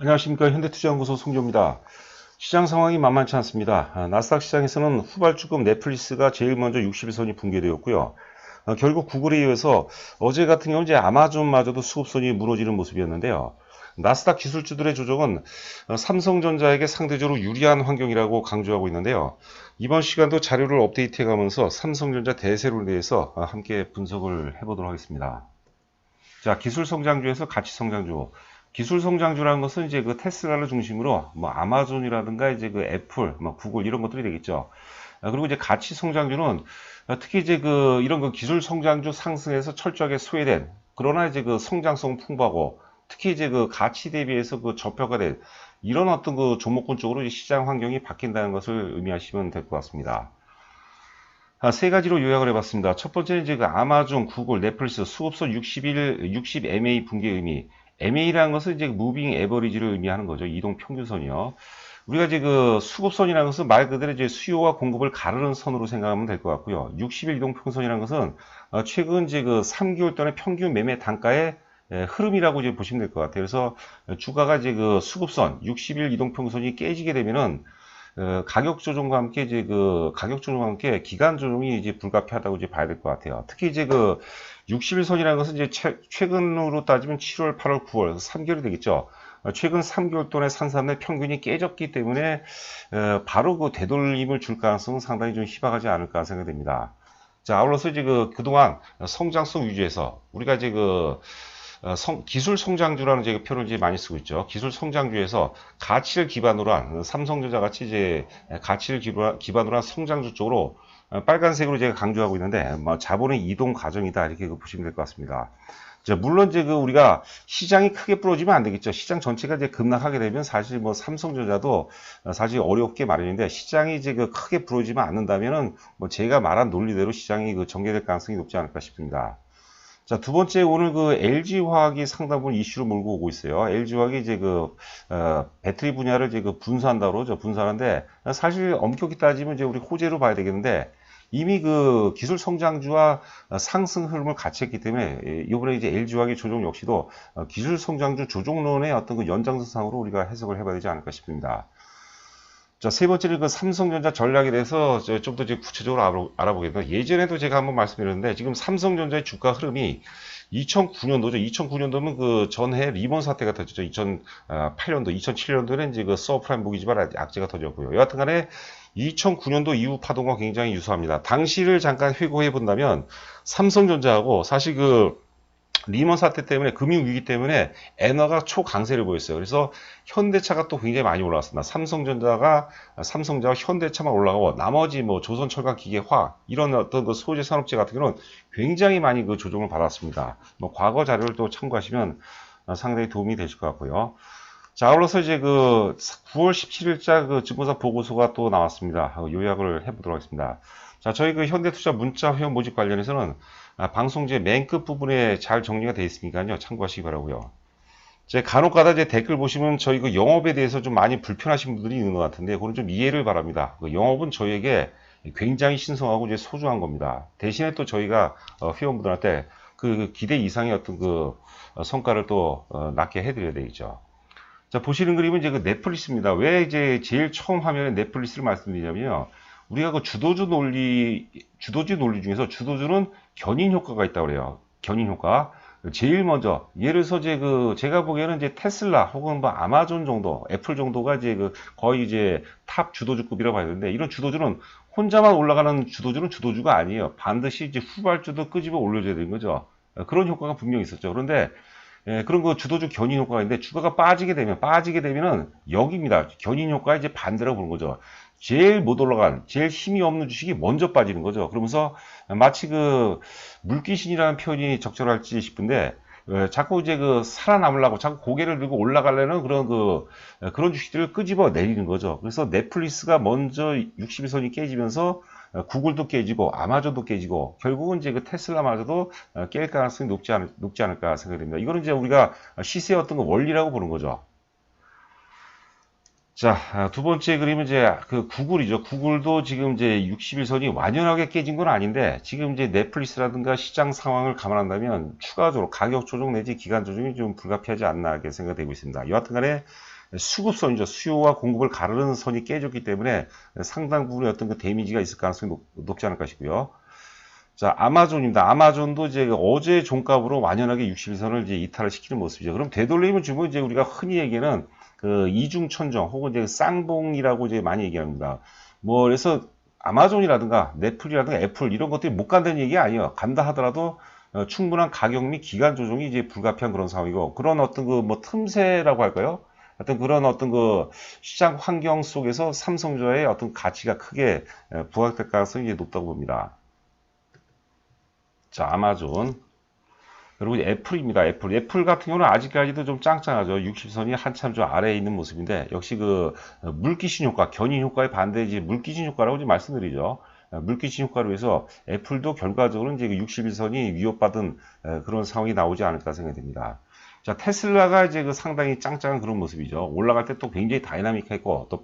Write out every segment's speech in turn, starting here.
안녕하십니까. 현대투자연구소 송조입니다. 시장 상황이 만만치 않습니다. 나스닥 시장에서는 후발주급 넷플릭스가 제일 먼저 60일선이 붕괴되었고요. 결국 구글에 이어서 어제 같은 경우는 이제 아마존마저도 수급선이 무너지는 모습이었는데요. 나스닥 기술주들의 조정은 삼성전자에게 상대적으로 유리한 환경이라고 강조하고 있는데요. 이번 시간도 자료를 업데이트해 가면서 삼성전자 대세론에 대해서 함께 분석을 해보도록 하겠습니다. 자, 기술 성장주에서 가치 성장주. 기술 성장주라는 것은 이제 그 테슬라를 중심으로 뭐 아마존이라든가 이제 그 애플, 뭐 구글 이런 것들이 되겠죠. 그리고 이제 가치 성장주는 특히 이제 그 이런 그 기술 성장주 상승에서 철저하게 소외된, 그러나 이제 그 성장성 풍부하고 특히 이제 그 가치 대비해서 그 저평가 된 이런 어떤 그 종목군 쪽으로 시장 환경이 바뀐다는 것을 의미하시면 될 것 같습니다. 세 가지로 요약을 해봤습니다. 첫 번째는 이제 그 아마존, 구글, 넷플릭스 수급선 60 MA 붕괴 의미. MA라는 것은 이제 무빙 에버리지를 의미하는 거죠. 이동 평균선이요. 우리가 이제 그 수급선이라는 것은 말 그대로 이제 수요와 공급을 가르는 선으로 생각하면 될 것 같고요. 60일 이동 평균선이라는 것은 최근 이제 그 3개월 동안의 평균 매매 단가의 흐름이라고 이제 보시면 될 것 같아요. 그래서 주가가 이제 그 수급선 60일 이동 평균선이 깨지게 되면은 가격 조정과 함께 이제 그 가격 조정과 함께 기간 조정이 이제 불가피하다고 이제 봐야 될 것 같아요. 특히 이제 그 60일선이라는 것은 이제 최근으로 따지면 7월, 8월, 9월 3개월이 되겠죠. 최근 3개월 동안의 산삼의 평균이 깨졌기 때문에 바로 그 되돌림을 줄 가능성은 상당히 좀 희박하지 않을까 생각됩니다. 자, 아울러서 이제 그동안 성장성 위주에서 우리가 이제 기술 성장주라는 제 표현을 이제 많이 쓰고 있죠. 기술 성장주에서 가치를 기반으로 한 삼성전자 같이 이제 가치를 기반으로 한 성장주 쪽으로 빨간색으로 제가 강조하고 있는데 뭐 자본의 이동 과정이다 이렇게 보시면 될 것 같습니다. 자, 물론 이제 우리가 시장이 크게 부러지면 안 되겠죠. 시장 전체가 이제 급락하게 되면 사실 뭐 삼성전자도 사실 어렵게 마련인데 시장이 이제 크게 부러지면 않는다면은 뭐 제가 말한 논리대로 시장이 전개될 가능성이 높지 않을까 싶습니다. 자, 두 번째, 오늘 LG화학이 상당 부분 이슈로 몰고 오고 있어요. LG화학이 이제 배터리 분야를 이제 분사한다고 그러죠. 분사하는데, 사실 엄격히 따지면 이제 우리 호재로 봐야 되겠는데, 이미 기술 성장주와 상승 흐름을 같이 했기 때문에, 이번에 이제 LG화학의 조정 역시도 기술 성장주 조정론의 어떤 연장선상으로 우리가 해석을 해봐야 되지 않을까 싶습니다. 자, 세 번째는 삼성전자 전략에 대해서 좀 더 구체적으로 알아보겠습니다. 예전에도 제가 한번 말씀드렸는데, 지금 삼성전자의 주가 흐름이 2009년도죠. 2009년도면 전해 리먼 사태가 터졌죠. 2008년도, 2007년도에는 이제 서프라임 모기지발 악재가 터졌고요. 여하튼 간에 2009년도 이후 파동과 굉장히 유사합니다. 당시를 잠깐 회고해 본다면, 삼성전자하고 사실 리먼 사태 때문에 금융위기 때문에 엔화가 초강세를 보였어요. 그래서 현대차가 또 굉장히 많이 올라왔습니다. 삼성전자와 현대차만 올라가고 나머지 뭐 조선철강기계, 화학 이런 어떤 소재 산업재 같은 경우는 굉장히 많이 조정을 받았습니다. 뭐 과거 자료를 또 참고하시면 상당히 도움이 되실 것 같고요. 자, 아울러서 이제 9월 17일자 증권사 보고서가 또 나왔습니다. 요약을 해보도록 하겠습니다. 자, 저희 현대투자 문자 회원 모집 관련해서는 방송제 맨 끝 부분에 잘 정리가 되어 있으니까요. 참고하시기 바라고요. 제 간혹가다 이제 댓글 보시면 저희 영업에 대해서 좀 많이 불편하신 분들이 있는 것 같은데 그건 좀 이해를 바랍니다. 영업은 저희에게 굉장히 신성하고 이제 소중한 겁니다. 대신에 또 저희가 회원분들한테 기대 이상의 어떤 성과를 또 낳게 해드려야 되겠죠. 자, 보시는 그림은 이제 넷플릭스입니다. 왜 이제 제일 처음 화면에 넷플릭스를 말씀드리냐면요. 우리가 주도주 논리 중에서 주도주는 견인 효과가 있다고 그래요. 견인 효과. 제일 먼저, 예를 들어서 제가 보기에는 이제 테슬라 혹은 뭐 아마존 정도, 애플 정도가 이제 거의 이제 탑 주도주급이라고 봐야 되는데, 이런 주도주는 혼자만 올라가는 주도주는 주도주가 아니에요. 반드시 이제 후발주도 끄집어 올려줘야 되는 거죠. 그런 효과가 분명히 있었죠. 그런데 그런 주도주 견인 효과가 있는데 주가가 빠지게 되면은 여기입니다. 견인 효과 이제 반대라고 보는 거죠. 제일 못 올라간, 제일 힘이 없는 주식이 먼저 빠지는 거죠. 그러면서 마치 물귀신이라는 표현이 적절할지 싶은데 자꾸 이제 살아남으려고 자꾸 고개를 들고 올라가려는 그런 주식들을 끄집어 내리는 거죠. 그래서 넷플릭스가 먼저 60일선이 깨지면서 구글도 깨지고 아마존도 깨지고 결국은 이제 테슬라마저도 깰 가능성이 높지 않을까 생각됩니다. 이거는 이제 우리가 시세의 어떤 원리라고 보는 거죠. 자, 두 번째 그림은 이제 그 구글이죠. 구글도 지금 이제 60일선이 완연하게 깨진 건 아닌데, 지금 이제 넷플릭스라든가 시장 상황을 감안한다면 추가적으로 가격 조정 내지 기간 조정이 좀 불가피하지 않나 이렇게 생각되고 있습니다. 여하튼 간에 수급선이죠. 수요와 공급을 가르는 선이 깨졌기 때문에 상당 부분의 어떤 그 데미지가 있을 가능성이 높지 않을까 싶고요. 자, 아마존입니다. 아마존도 이제 어제 종가로 완연하게 60일선을 이제 이탈을 시키는 모습이죠. 그럼 되돌림을 주면 이제 우리가 흔히 얘기하는 그 이중천정 혹은 이제 쌍봉이라고 이제 많이 얘기합니다. 뭐 그래서 아마존이라든가 넷플이라든가 애플 이런 것들이 못 간다는 얘기 아니에요. 간다 하더라도 충분한 가격 및 기간 조정이 이제 불가피한 그런 상황이고, 그런 어떤 그 뭐 틈새라고 할까요? 어떤 그런 어떤 그 시장 환경 속에서 삼성전자의 어떤 가치가 크게 부각될 가능성이 이제 높다고 봅니다. 자, 아마존. 그리고 애플입니다. 애플 같은 경우는 아직까지도 좀 짱짱하죠. 60선이 한참 좀 아래에 있는 모습인데, 역시 그 물귀신 효과, 견인 효과에 반대 이제 물귀신 효과라고 이제 말씀드리죠. 물귀신 효과로 해서 애플도 결과적으로 이제 61선이 위협받은 그런 상황이 나오지 않을까 생각이 됩니다. 자, 테슬라가 이제 그 상당히 짱짱한 그런 모습이죠. 올라갈 때 또 굉장히 다이나믹했고, 또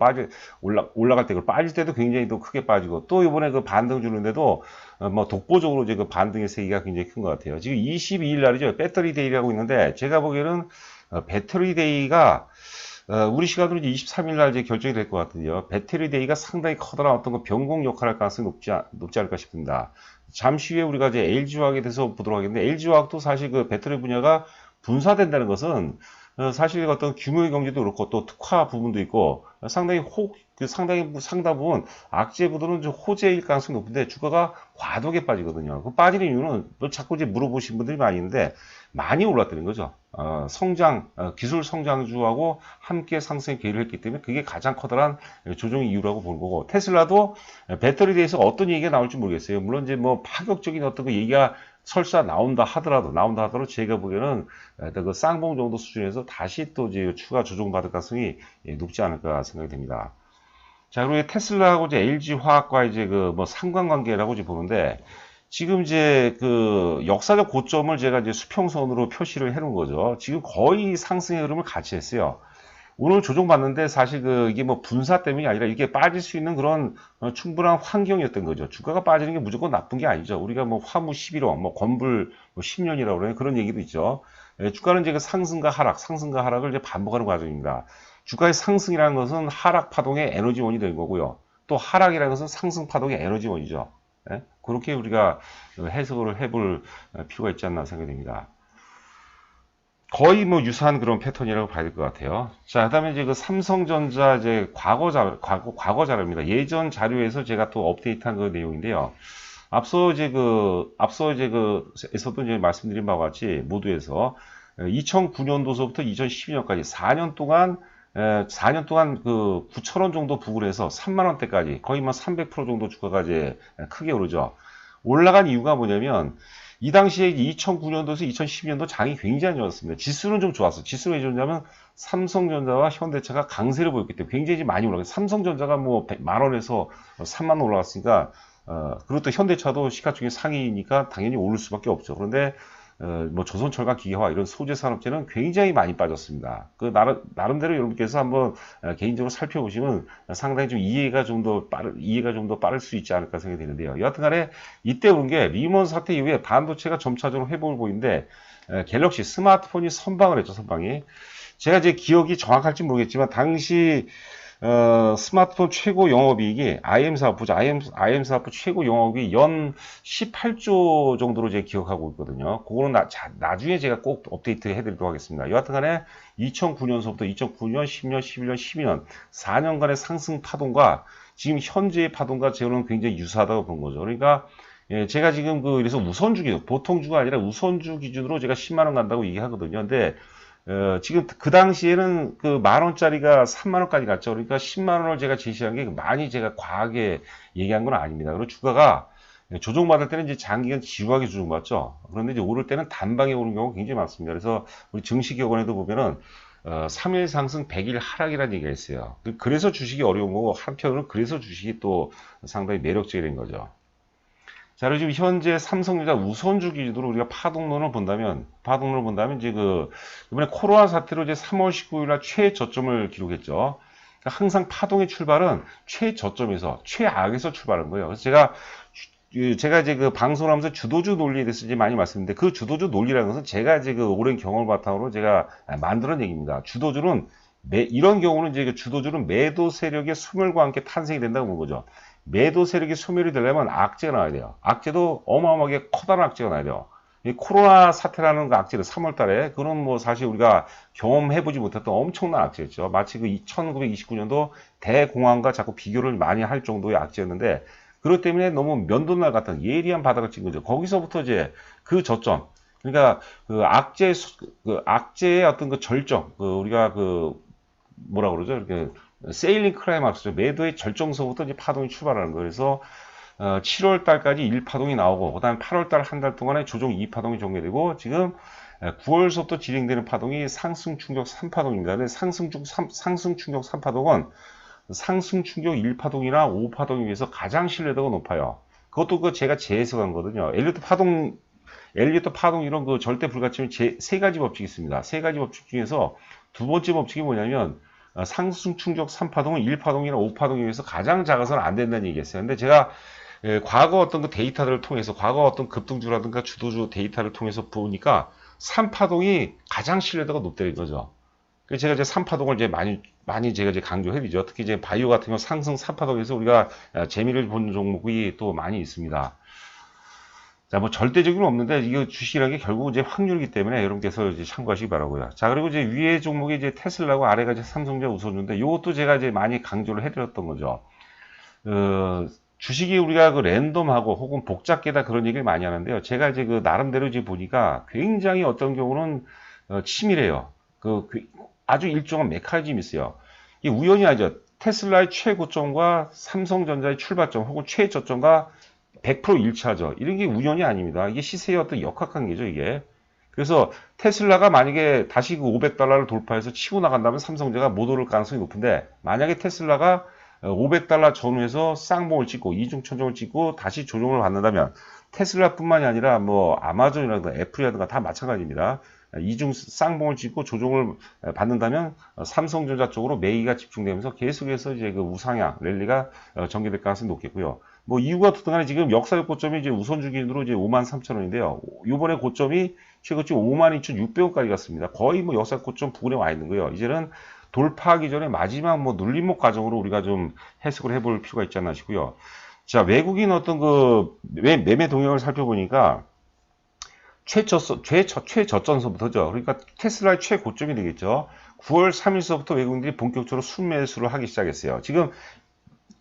올라갈 때, 그 빠질 때도 굉장히 또 크게 빠지고, 또 이번에 그 반등 주는데도, 뭐, 독보적으로 이제 그 반등의 세기가 굉장히 큰 것 같아요. 지금 22일 날이죠. 배터리 데이라고 있는데, 제가 보기에는, 배터리 데이가, 우리 시간으로 이제 23일 날 이제 결정이 될 것 같은데요. 배터리 데이가 상당히 커다란 어떤 그 변곡 역할을 할 가능성이 높지 않을까 싶습니다. 잠시 후에 우리가 이제 LG화학에 대해서 보도록 하겠는데, LG화학도 사실 그 배터리 분야가 분사된다는 것은 사실 어떤 규모의 경제도 그렇고 또 특화 부분도 있고 상당히 상당 부분 악재 부분은 좀 호재일 가능성이 높은데 주가가 과도하게 빠지거든요. 그 빠지는 이유는 또 자꾸 이제 물어보신 분들이 많이 있는데 많이 올랐다는 거죠. 기술 성장주하고 함께 상승에 기여를 했기 때문에 그게 가장 커다란 조정의 이유라고 보는 거고, 테슬라도 배터리에 대해서 어떤 얘기가 나올지 모르겠어요. 물론 이제 뭐 파격적인 어떤 그 얘기가 설사 나온다 하더라도 제가 보기에는 그 쌍봉 정도 수준에서 다시 또 이제 추가 조정받을 가능성이 높지 않을까 생각이 됩니다. 자, 그리고 테슬라하고 이제 LG 화학과 이제 그 뭐 상관관계라고 이제 보는데, 지금 이제 그 역사적 고점을 제가 이제 수평선으로 표시를 해 놓은 거죠. 지금 거의 상승의 흐름을 같이 했어요. 오늘 조정받는데 사실 이게 뭐 분사 때문이 아니라 이게 빠질 수 있는 그런 충분한 환경이었던 거죠. 주가가 빠지는 게 무조건 나쁜 게 아니죠. 우리가 뭐 화무 11호, 뭐 건불 뭐 10년이라고 그러는 그런 얘기도 있죠. 주가는 이제 그 상승과 하락을 이제 반복하는 과정입니다. 주가의 상승이라는 것은 하락 파동의 에너지원이 되는 거고요. 또 하락이라는 것은 상승 파동의 에너지원이죠. 그렇게 우리가 해석을 해볼 필요가 있지 않나 생각됩니다. 거의 뭐 유사한 그런 패턴이라고 봐야 될 것 같아요. 자, 그다음에 이제 그 삼성전자 이제 과거 자료입니다. 예전 자료에서 제가 또 업데이트한 그 내용인데요. 에서도 이제 말씀드린 바와 같이 모두에서 2009년도서부터 2012년까지 4년 동안 그 9,000원 정도 부근에서 3만 원대까지 거의 뭐 300% 정도 주가가 이제 크게 오르죠. 올라간 이유가 뭐냐면 이 당시에 2009년도에서 2012년도 장이 굉장히 좋았습니다. 지수는 좀 좋았어요. 지수는 왜 좋냐면 삼성전자와 현대차가 강세를 보였기 때문에 굉장히 많이 올라갔어요. 삼성전자가 뭐 100만 원에서 3만 원 올라갔으니까 그리고 또 현대차도 시가총액 상위니까 당연히 오를 수밖에 없죠. 그런데 뭐 조선철강 기계화 이런 소재 산업재는 굉장히 많이 빠졌습니다. 그 나름대로 여러분께서 한번 개인적으로 살펴보시면 상당히 좀 이해가 좀 더 빠를 수 있지 않을까 생각이 드는데요. 여하튼간에 이때 오른 게 리먼 사태 이후에 반도체가 점차적으로 회복을 보이는데 갤럭시 스마트폰이 선방을 했죠. 선방이. 제가 제 기억이 정확할지 모르겠지만 당시 스마트폰 최고 영업이익이 IM 사업부 최고 영업이익이 연 18조 정도로 제가 기억하고 있거든요. 그거는 나중에 제가 꼭 업데이트 해드리도록 하겠습니다. 여하튼간에 2009년서부터 2009년, 10년, 11년, 12년 4년간의 상승 파동과 지금 현재의 파동과 저는 굉장히 유사하다고 본 거죠. 그러니까 제가 지금 그래서 보통주가 아니라 우선주 기준으로 제가 10만 원 간다고 얘기하거든요. 근데 지금 그 당시에는 그 10,000원짜리가 3만원까지 갔죠. 그러니까 10만원을 제가 제시한 게 많이 제가 과하게 얘기한 건 아닙니다. 그리고 주가가 조정받을 때는 이제 장기간 지루하게 조정받죠. 그런데 이제 오를 때는 단방에 오는 경우가 굉장히 많습니다. 그래서 우리 증시격언에도 보면은 3일 상승 100일 하락이라는 얘기가 있어요. 그래서 주식이 어려운 거고, 한편으로는 그래서 주식이 또 상당히 매력적인 거죠. 자, 그리고 지금 현재 삼성전자 우선주 기준으로 우리가 파동론을 본다면 이제 이번에 코로나 사태로 이제 3월 19일 날 최저점을 기록했죠. 그러니까 항상 파동의 출발은 최저점에서, 최악에서 출발하는 거예요. 그래서 제가 이제 그 방송을 하면서 주도주 논리에 대해서 이제 많이 말씀드렸는데, 그 주도주 논리라는 것은 제가 이제 그 오랜 경험을 바탕으로 제가 만들어낸 얘기입니다. 주도주는 이런 경우는 이제 그 주도주는 매도 세력의 소멸과 함께 탄생이 된다고 보는 거죠. 매도 세력이 소멸이 되려면 악재가 나와야 돼요. 악재도 어마어마하게 커다란 악재가 나와야 돼요. 이 코로나 사태라는 그 악재를 3월 달에, 그런 뭐 사실 우리가 경험해보지 못했던 엄청난 악재였죠. 마치 그 1929년도 대공황과 자꾸 비교를 많이 할 정도의 악재였는데, 그렇기 때문에 너무 면도날 같은 예리한 바닥을 찍은 거죠. 거기서부터 이제 그 저점, 그러니까 그 악재의 어떤 그 절정, 우리가 뭐라 그러죠? 이렇게 세일링 클라이막스죠. 매도의 절정서부터 이제 파동이 출발하는 거예요. 그래서 7월 달까지 1파동이 나오고, 그 다음에 8월 달 한 달 동안에 조정 2파동이 종료되고, 지금 9월서부터 진행되는 파동이 상승 충격 3파동입니다. 근데 상승 충격 3파동은 상승 충격 1파동이나 5파동에 비해서 가장 신뢰도가 높아요. 그것도 제가 재해석한 거거든요. 엘리어트 파동 이런 그 절대 불가침의 세 가지 법칙이 있습니다. 세 가지 법칙 중에서 두 번째 법칙이 뭐냐면, 상승 충격 3파동은 1파동이나 5파동에 비해서 가장 작아서는 안 된다는 얘기였어요. 근데 제가 과거 어떤 그 데이터들을 통해서, 과거 어떤 급등주라든가 주도주 데이터를 통해서 보니까 3파동이 가장 신뢰도가 높다는 거죠. 그래서 제가 이제 3파동을 이제 많이 제가 이제 강조해드리죠. 특히 이제 바이오 같은 경우 상승 3파동에서 우리가 재미를 본 종목이 또 많이 있습니다. 자, 뭐 절대적으로는 없는데, 이거 주식이라는 게 결국 이제 확률이기 때문에 여러분께서 이제 참고하시기 바라고요. 자, 그리고 이제 위에 종목이 이제 테슬라고 아래가 이제 삼성전자 우선주인데, 이것도 제가 이제 많이 강조를 해드렸던 거죠. 주식이 우리가 그 랜덤하고 혹은 복잡계다 그런 얘기를 많이 하는데요. 제가 이제 그 나름대로 이제 보니까 굉장히 어떤 경우는 치밀해요. 아주 일정한 메커니즘이 있어요. 이게 우연이 아니죠. 테슬라의 최고점과 삼성전자의 출발점 혹은 최저점과 100% 일치하죠. 이런 게 우연이 아닙니다. 이게 시세의 어떤 역학관계죠, 이게. 그래서 테슬라가 만약에 다시 그 $500를 돌파해서 치고 나간다면 삼성전자가 못 오를 가능성이 높은데, 만약에 테슬라가 $500 전후에서 쌍봉을 찍고 이중천정을 찍고 다시 조정을 받는다면, 테슬라뿐만이 아니라 뭐 아마존이라든가 애플이라든가 다 마찬가지입니다. 이중 쌍봉을 찍고 조정을 받는다면 삼성전자 쪽으로 매기가 집중되면서 계속해서 이제 그 우상향 랠리가 전개될 가능성이 높겠고요. 뭐 이유가 어떻든 간에 지금 역사적 고점이 이제 우선주 기준으로 이제 53,000원인데요. 이번에 고점이 최고점 52,600원까지 갔습니다. 거의 뭐 역사적 고점 부근에 와 있는 거예요. 이제는 돌파하기 전에 마지막 뭐 눌림목 과정으로 우리가 좀 해석을 해볼 필요가 있지 않나 싶고요. 자, 외국인 어떤 그 매매 동향을 살펴보니까 최저점서부터죠. 그러니까 테슬라의 최고점이 되겠죠. 9월 3일서부터 외국인들이 본격적으로 순매수를 하기 시작했어요. 지금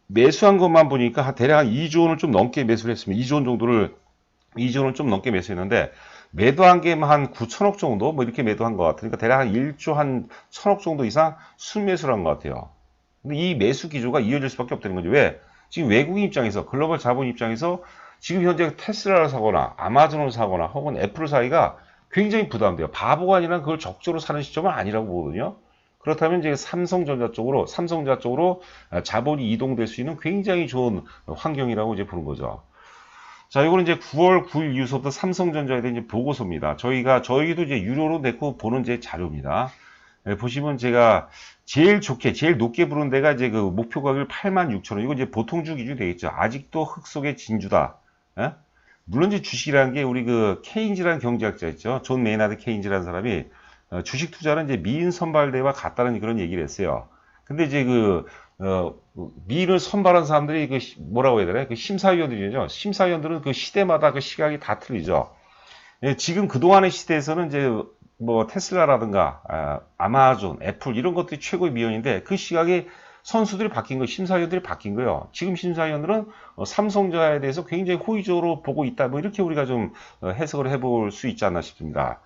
매수한 것만 보니까 대략 한 2조 원을 좀 넘게 매수를 했습니다. 2조 원을 좀 넘게 매수했는데, 매도한 게 한 9천억 정도 뭐 이렇게 매도한 것 같으니까 대략 한 1조 한 1천억 정도 이상 순매수를 한 것 같아요. 근데 이 매수 기조가 이어질 수밖에 없다는 거죠. 왜? 지금 외국인 입장에서, 글로벌 자본 입장에서 지금 현재 테슬라를 사거나 아마존을 사거나 혹은 애플을 사기가 굉장히 부담돼요. 바보가 아니라 그걸 적절로 사는 시점은 아니라고 보거든요. 그렇다면 이제 삼성전자 쪽으로 자본이 이동될 수 있는 굉장히 좋은 환경이라고 이제 보는 거죠. 자, 이거는 이제 9월 9일 이후부터 삼성전자에 대한 이제 보고서입니다. 저희도 이제 유료로 내고 보는 제 자료입니다. 보시면 제가 제일 높게 부른 데가 이제 그 목표 가격을 86,000원. 이거 이제 보통주 기준이 되겠죠. 아직도 흙 속의 진주다. 예? 물론 이제 주식이라는 게 우리 그 케인즈라는 경제학자 있죠. 존 메이나드 케인즈라는 사람이 주식 투자는 이제 미인 선발대와 같다는 그런 얘기를 했어요. 근데 이제 미인을 선발한 사람들이 뭐라고 해야 되나? 심사위원들이죠. 심사위원들은 그 시대마다 그 시각이 다 틀리죠. 예, 지금 그동안의 시대에서는 이제 뭐 테슬라라든가 아마존, 애플 이런 것들이 최고의 미연인데, 그 시각이 선수들이 바뀐 거예요. 심사위원들이 바뀐 거예요. 지금 심사위원들은 삼성전자에 대해서 굉장히 호의적으로 보고 있다. 뭐 이렇게 우리가 좀 해석을 해볼 수 있지 않나 싶습니다.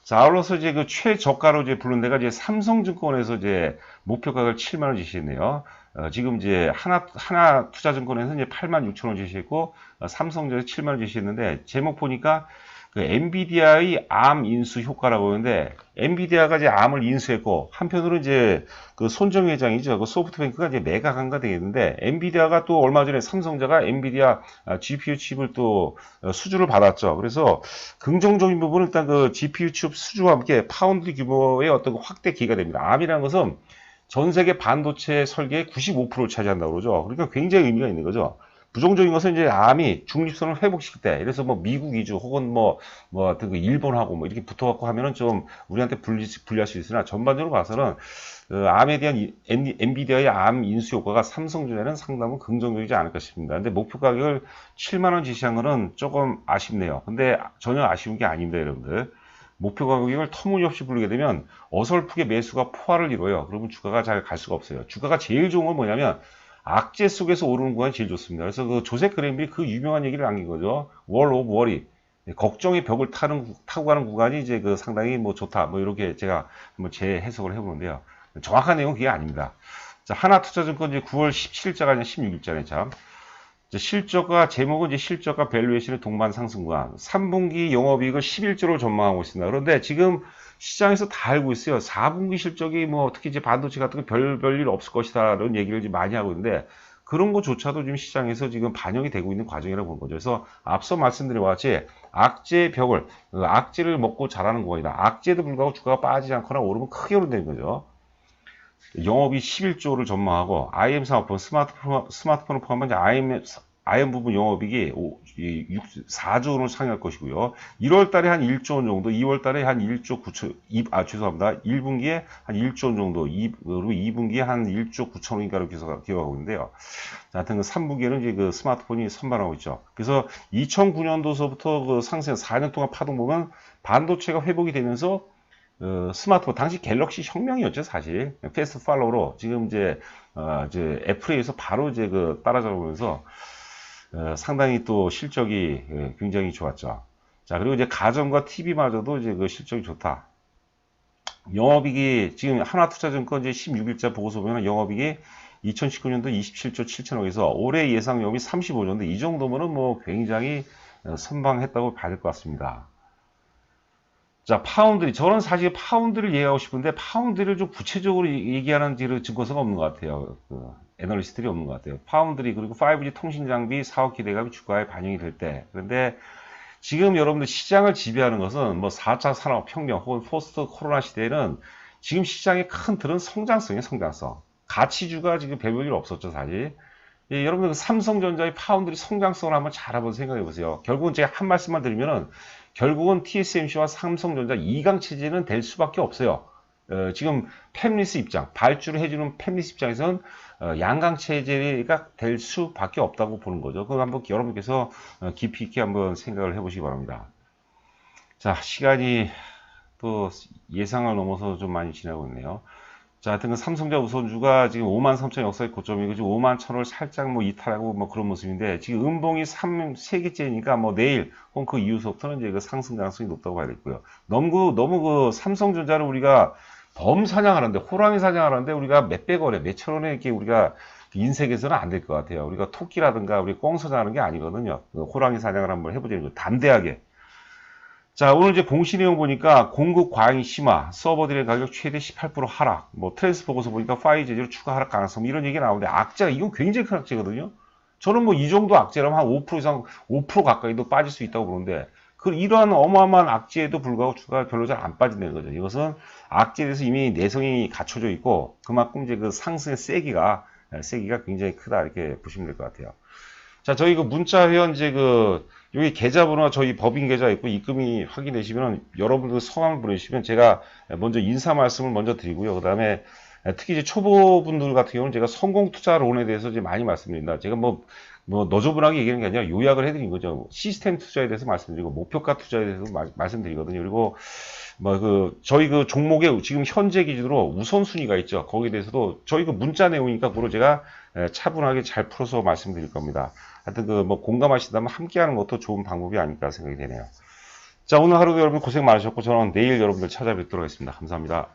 자, 아울러서 이제 그 최저가로 이제 부른 데가 이제 삼성증권에서 이제 목표 가격을 7만 원 제시했네요. 지금 이제 하나 투자증권에서 이제 86,000원 제시했고, 삼성전자에서 7만 원 제시했는데, 제목 보니까 그 엔비디아의 암 인수 효과라고 하는데, 엔비디아가 이제 암을 인수했고, 한편으로 이제 그 손정 회장이죠. 그 소프트뱅크가 이제 매각한가 되겠는데, 엔비디아가 또 얼마 전에 삼성전자가 엔비디아 GPU 칩을 또 수주를 받았죠. 그래서 긍정적인 부분은 일단 그 GPU 칩 수주와 함께 파운드 규모의 어떤 확대 기회가 됩니다. 암이라는 것은 전 세계 반도체 설계의 95%를 차지한다고 그러죠. 그러니까 굉장히 의미가 있는 거죠. 부정적인 것은 이제 암이 중립선을 회복시킬 때, 이래서 뭐 미국 위주 혹은 하여튼 그 일본하고 뭐 이렇게 붙어갖고 하면은 좀 우리한테 불리할 수 있으나 전반적으로 봐서는 암에 대한 엔비디아의 암 인수 효과가 삼성전자는 상당히 긍정적이지 않을까 싶습니다. 근데 목표 가격을 7만 원 지시한 거는 조금 아쉽네요. 근데 전혀 아쉬운 게 아닙니다, 여러분들. 목표 가격을 터무니없이 부르게 되면 어설프게 매수가 포화를 이뤄요. 그러면 주가가 잘 갈 수가 없어요. 주가가 제일 좋은 건 뭐냐면 악재 속에서 오르는 구간이 제일 좋습니다. 그래서 그 조셉 그랜빌이 그 유명한 얘기를 남긴 거죠. 월 오브 워리. 걱정의 벽을 타고 가는 구간이 이제 그 상당히 뭐 좋다. 뭐 이렇게 제가 한번 재 해석을 해보는데요. 정확한 내용은 그게 아닙니다. 자, 하나투자증권 이제 9월 17일자가 아니라 16일자네 참. 실적과 제목은 이제 실적과 밸류에이션의 동반 상승 구간. 3분기 영업이익을 11조로 전망하고 있습니다. 그런데 지금 시장에서 다 알고 있어요. 4분기 실적이 뭐 특히 이제 반도체 같은 거 별일 없을 것이다 이런 얘기를 이제 많이 하고 있는데 그런 거조차도 지금 시장에서 지금 반영이 되고 있는 과정이라고 보는 거죠. 그래서 앞서 말씀드린 것 같이 악재의 벽을 악재를 먹고 자라는 구간이다. 악재에도 불구하고 주가가 빠지지 않거나 오르면 크게 오른다는 거죠. 영업이 11조를 전망하고 IM 산업은 스마트폰을 포함한 IM 부분 영업이익이 4조로 상회할 것이고요. 1월 달에 한 1조 원 정도, 2월 달에 한 1조 9천, 죄송합니다. 1분기에 한 1조 원 정도, 그리고 2분기에 한 1조 9천 원인가로 기억하고 있는데요. 자, 하여튼 그 3분기에는 이제 그 스마트폰이 선반하고 있죠. 그래서 2009년도서부터 그 상승 4년 동안 파동 보면 반도체가 회복이 되면서 스마트폰 당시 갤럭시 혁명이었죠 사실 패스트 팔로우로 지금 이제 애플에서 바로 이제 그 따라잡으면서 상당히 또 실적이 굉장히 좋았죠. 자 그리고 이제 가전과 TV마저도 이제 그 실적이 좋다. 영업이익이 지금 하나투자증권 이제 16일자 보고서 보면 영업이익이 2019년도 27조 7천억에서 올해 예상 영업이 35조인데 이 정도면은 뭐 굉장히 선방했다고 봐야 될 것 같습니다. 자, 파운드리. 저는 사실 파운드를 얘기하고 싶은데, 파운드를 좀 구체적으로 얘기하는 증거서가 없는 것 같아요. 애널리스트들이 없는 것 같아요. 파운드리, 그리고 5G 통신 장비 사업 기대감이 주가에 반영이 될 때. 그런데 지금 여러분들 시장을 지배하는 것은 뭐 4차 산업혁명 혹은 포스트 코로나 시대에는 지금 시장의 큰 틀은 성장성이에요, 성장성. 가치주가 지금 별볼일 없었죠, 사실. 예, 여러분들 삼성전자의 파운드리 성장성을 한번 잘 한번 생각해 보세요. 결국은 제가 한 말씀만 드리면은 결국은 TSMC와 삼성전자 2강 체제는 될 수밖에 없어요. 지금 팹리스 입장, 발주를 해주는 팹리스 입장에서는 양강 체제가 될 수밖에 없다고 보는 거죠. 그럼 한번 여러분께서 깊이 있게 한번 생각을 해보시기 바랍니다. 자, 시간이 또 예상을 넘어서 좀 많이 지나고 있네요. 자, 하여튼 그 삼성전자 우선주가 지금 53,000 역사의 고점이고 지금 51,000을 살짝 뭐 이탈하고 뭐 그런 모습인데 지금 음봉이 3개째니까 뭐 내일 혹은 그 이후서부터는 이제 그 상승 가능성이 높다고 봐야 되고요. 너무 그 삼성전자를 우리가 범 사냥하는데 호랑이 사냥하는데 우리가 몇백 원에 몇천 원에 이렇게 우리가 인색에서는 안 될 것 같아요. 우리가 토끼라든가 우리 꽁 사냥하는 게 아니거든요. 그 호랑이 사냥을 한번 해보자는 거 담대하게. 자, 오늘 이제 공시 내용 보니까 공급 과잉 심화, 서버들의 가격 최대 18% 하락, 뭐 트랜스 보고서 보니까 5G 제재로 추가 하락 가능성 이런 얘기 나오는데 악재가 이건 굉장히 큰 악재거든요. 저는 뭐 이 정도 악재라면 한 5% 이상, 5% 가까이도 빠질 수 있다고 보는데 그 이러한 어마어마한 악재에도 불구하고 주가가 별로 잘 안 빠진다는 거죠. 이것은 악재에 대해서 이미 내성이 갖춰져 있고 그만큼 이제 그 상승의 세기가 굉장히 크다 이렇게 보시면 될 것 같아요. 자, 저희 그 문자 회원 이제 여기 계좌번호가 저희 법인 계좌 있고 입금이 확인되시면 여러분들 성함을 보내주시면 제가 먼저 인사 말씀을 먼저 드리고요. 그 다음에 특히 이제 초보분들 같은 경우는 제가 성공투자론에 대해서 이제 많이 말씀드린다. 제가 뭐 너저분하게 얘기하는 게 아니라 요약을 해드린 거죠. 시스템 투자에 대해서 말씀드리고 목표가 투자에 대해서 말씀드리거든요. 그리고 저희 그 종목에 지금 현재 기준으로 우선순위가 있죠. 거기에 대해서도 저희 그 문자 내용이니까 그걸 제가 차분하게 잘 풀어서 말씀드릴 겁니다. 하여튼 공감하신다면 함께하는 것도 좋은 방법이 아닐까 생각이 되네요. 자, 오늘 하루도 여러분 고생 많으셨고 저는 내일 여러분들 찾아뵙도록 하겠습니다. 감사합니다.